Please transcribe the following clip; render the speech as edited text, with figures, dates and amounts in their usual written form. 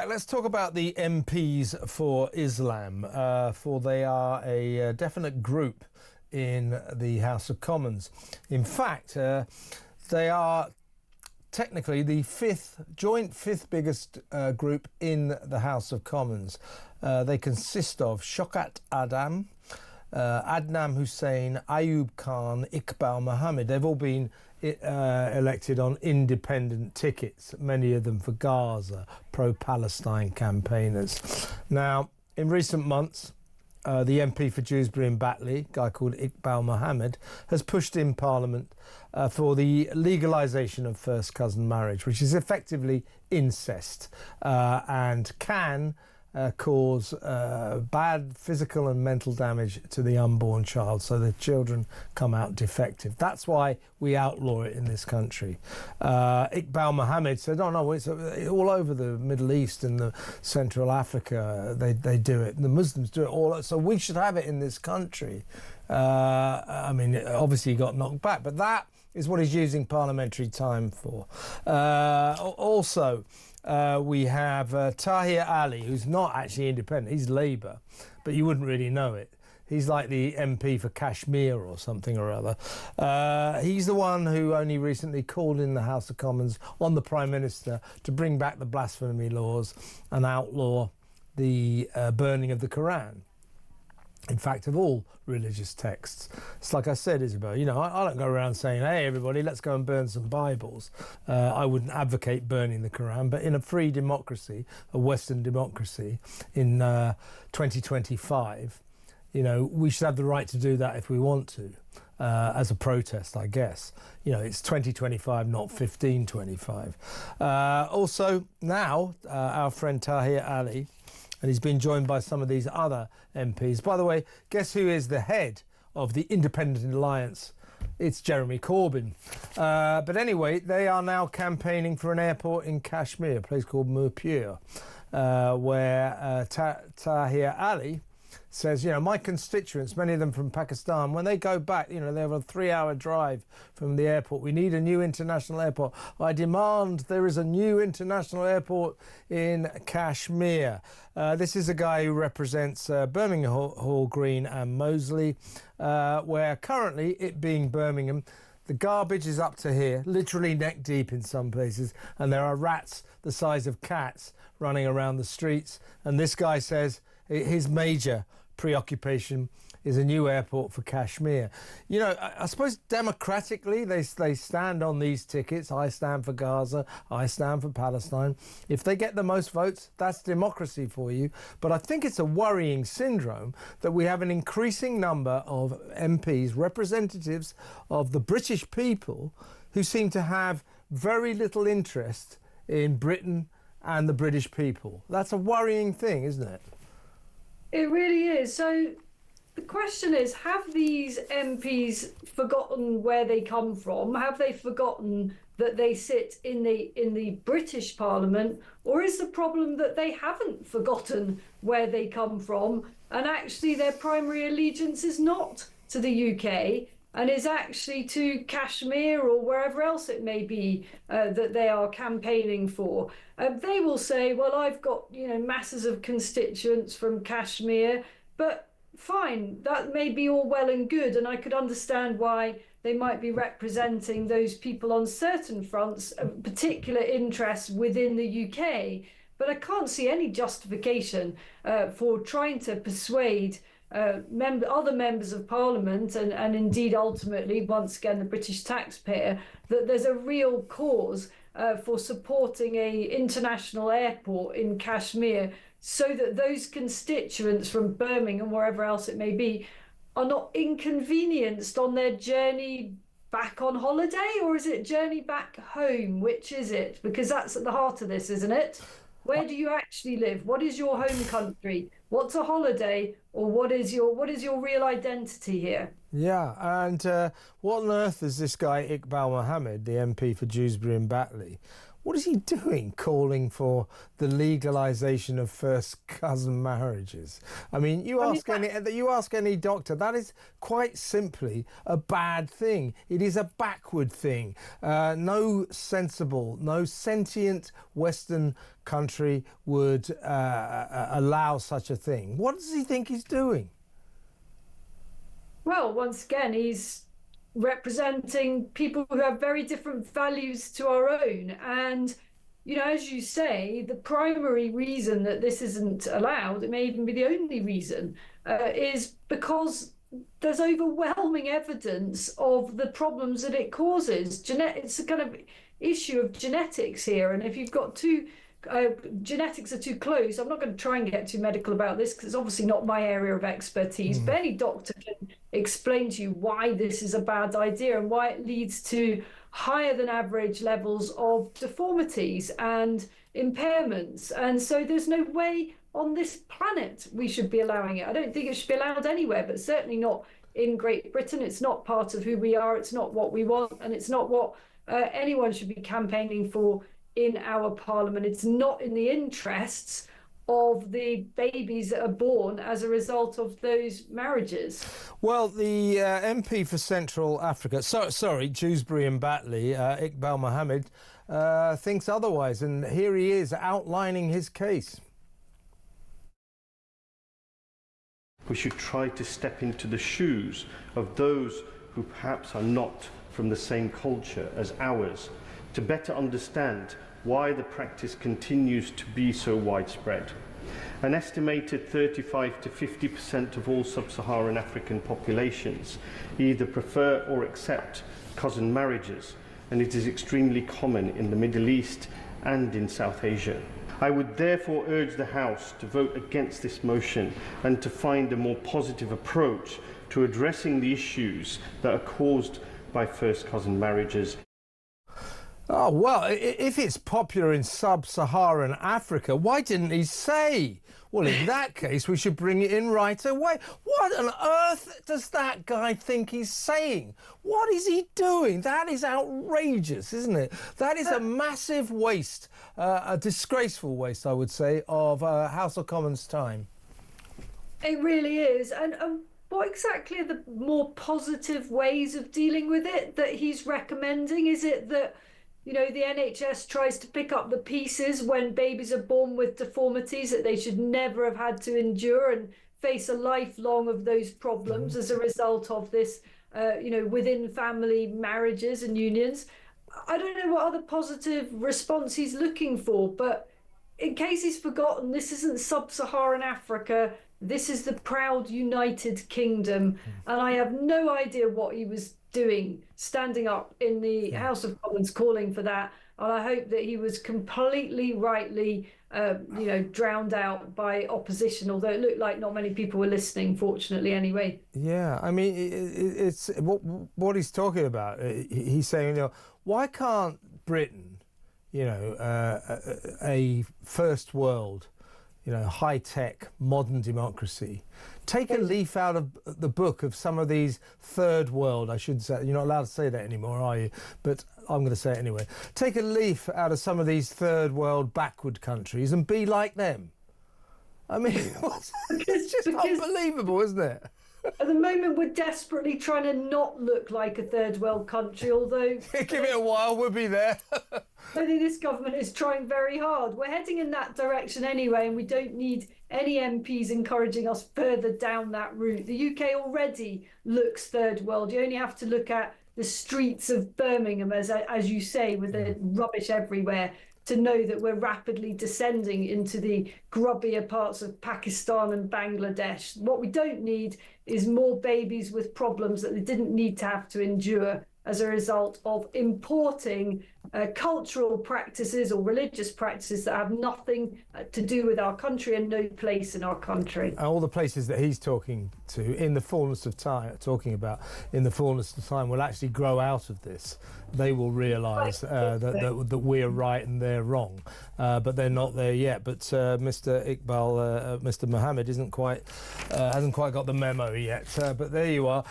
back. Let's talk about the MPs for Islam, for they are a definite group in the House of Commons. In fact, they are technically the joint fifth biggest group in the House of Commons. They consist of Shaukat Adam, Adnan Hussain, Ayub Khan, Iqbal Mohamed. They've all been elected on independent tickets, many of them for Gaza, pro-Palestine campaigners. Now, in recent months, the MP for Dewsbury and Batley, a guy called Iqbal Mohamed, has pushed in Parliament for the legalisation of first cousin marriage, which is effectively incest and can cause bad physical and mental damage to the unborn child, so the children come out defective. That's why we outlaw it in this country. Iqbal Mohamed said, oh no, it's all over the Middle East and the Central Africa, they do it. The Muslims do it all, so we should have it in this country. I mean, obviously he got knocked back, but that is what he's using parliamentary time for. Also, we have Tahir Ali, who's not actually independent. He's Labour, but you wouldn't really know it. He's like the MP for Kashmir or something or other. He's the one who only recently called in the House of Commons on the Prime Minister to bring back the blasphemy laws and outlaw the burning of the Quran. In fact, of all religious texts. It's like I said, Isabel, you know, I don't go around saying, hey, everybody, let's go and burn some Bibles. I wouldn't advocate burning the Quran, but in a free democracy, a Western democracy, in 2025, you know, we should have the right to do that if we want to, as a protest, I guess. You know, it's 2025, not 1525. Also, now, our friend Tahir Ali, and he's been joined by some of these other MPs. By the way, guess who is the head of the Independent Alliance? It's Jeremy Corbyn. But anyway, they are now campaigning for an airport in Kashmir, a place called Mirpur, where Tahir Ali says, you know, my constituents, many of them from Pakistan, when they go back, you know, they have a 3-hour drive from the airport. We need a new international airport. I demand there is a new international airport in Kashmir. This is a guy who represents Birmingham Hall Green and Moseley, where currently, it being Birmingham, the garbage is up to here, literally neck deep in some places, and there are rats the size of cats running around the streets. And this guy says his major preoccupation is a new airport for Kashmir. You know, I suppose democratically they stand on these tickets. I stand for Gaza, I stand for Palestine. If they get the most votes, that's democracy for you. But I think it's a worrying syndrome that we have an increasing number of MPs, representatives of the British people, who seem to have very little interest in Britain and the British people. That's a worrying thing, isn't it? It really is. So the question is, have these MPs forgotten where they come from? Have they forgotten that they sit in the British Parliament? Or is the problem that they haven't forgotten where they come from, and actually their primary allegiance is not to the UK and is actually to Kashmir or wherever else it may be that they are campaigning for? They will say, well, I've got, you know, masses of constituents from Kashmir, but fine, that may be all well and good, and I could understand why they might be representing those people on certain fronts of particular interest within the UK. But I can't see any justification for trying to persuade other members of Parliament and indeed ultimately, once again, the British taxpayer, that there's a real cause for supporting a international airport in Kashmir, so that those constituents from Birmingham, wherever else it may be, are not inconvenienced on their journey back on holiday. Or is it journey back home? Which is it? Because that's at the heart of this, isn't it? Where do you actually live? What is your home country? What's a holiday? Or what is your real identity here? Yeah, and what on earth is this guy Iqbal Mohamed, the MP for Dewsbury and Batley? What is he doing calling for the legalisation of first cousin marriages? I mean, you ask any doctor, that is quite simply a bad thing. It is a backward thing. No sensible, no sentient Western country would allow such a thing. What does he think he's doing? Well, once again, he's representing people who have very different values to our own. And, you know, as you say, the primary reason that this isn't allowed, it may even be the only reason, is because there's overwhelming evidence of the problems that it causes. It's a kind of issue of genetics here. And if you've got genetics are too close, I'm not going to try and get too medical about this because it's obviously not my area of expertise, but any doctor can explain to you why this is a bad idea and why it leads to higher than average levels of deformities and impairments. And so there's no way on this planet we should be allowing it. I don't think it should be allowed anywhere, but certainly not in Great Britain. It's not part of who we are. It's not what we want, and it's not what anyone should be campaigning for in our parliament. It's not in the interests of the babies that are born as a result of those marriages. Well, the MP for Central Africa, Dewsbury and Batley, Iqbal Mohamed, thinks otherwise, and here he is outlining his case. We should try to step into the shoes of those who perhaps are not from the same culture as ours, to better understand why the practice continues to be so widespread. An estimated 35 to 50% of all sub-Saharan African populations either prefer or accept cousin marriages, and it is extremely common in the Middle East and in South Asia. I would therefore urge the House to vote against this motion and to find a more positive approach to addressing the issues that are caused by first cousin marriages. Oh, well, if it's popular in sub-Saharan Africa, why didn't he say? Well, in that case, we should bring it in right away. What on earth does that guy think he's saying? What is he doing? That is outrageous, isn't it? That is a massive waste, a disgraceful waste, I would say, of House of Commons time. It really is. And what exactly are the more positive ways of dealing with it that he's recommending? Is it that, you know, the NHS tries to pick up the pieces when babies are born with deformities that they should never have had to endure and face a lifelong of those problems as a result of this, you know, within family marriages and unions? I don't know what other positive response he's looking for, but in case he's forgotten, this isn't sub-Saharan Africa. This is the proud United Kingdom. And I have no idea what he was doing standing up in the House of Commons calling for that, and I hope that he was completely rightly you know, drowned out by opposition, although it looked like not many people were listening, fortunately, anyway. Yeah, I mean, it's what he's talking about. He's saying, you know, why can't Britain, you know, a first world, you know, high-tech, modern democracy, take a leaf out of the book of some of these third world, I should say, you're not allowed to say that anymore, are you? But I'm going to say it anyway. Take a leaf out of some of these third world backward countries and be like them. I mean, it's just unbelievable, isn't it? At the moment, we're desperately trying to not look like a third world country, although... Give it a while, we'll be there. I think this government is trying very hard. We're heading in that direction anyway, and we don't need any MPs encouraging us further down that route. The UK already looks third world. You only have to look at the streets of Birmingham, as you say, with the rubbish everywhere, to know that we're rapidly descending into the grubbier parts of Pakistan and Bangladesh. What we don't need is more babies with problems that they didn't need to have to endure as a result of importing cultural practices or religious practices that have nothing to do with our country and no place in our country. And all the places that he's talking to in the fullness of time, in the fullness of time, will actually grow out of this. They will realise that we're right and they're wrong, but they're not there yet. But Mr. Iqbal, Mr. Mohamed, hasn't quite got the memo yet. But there you are.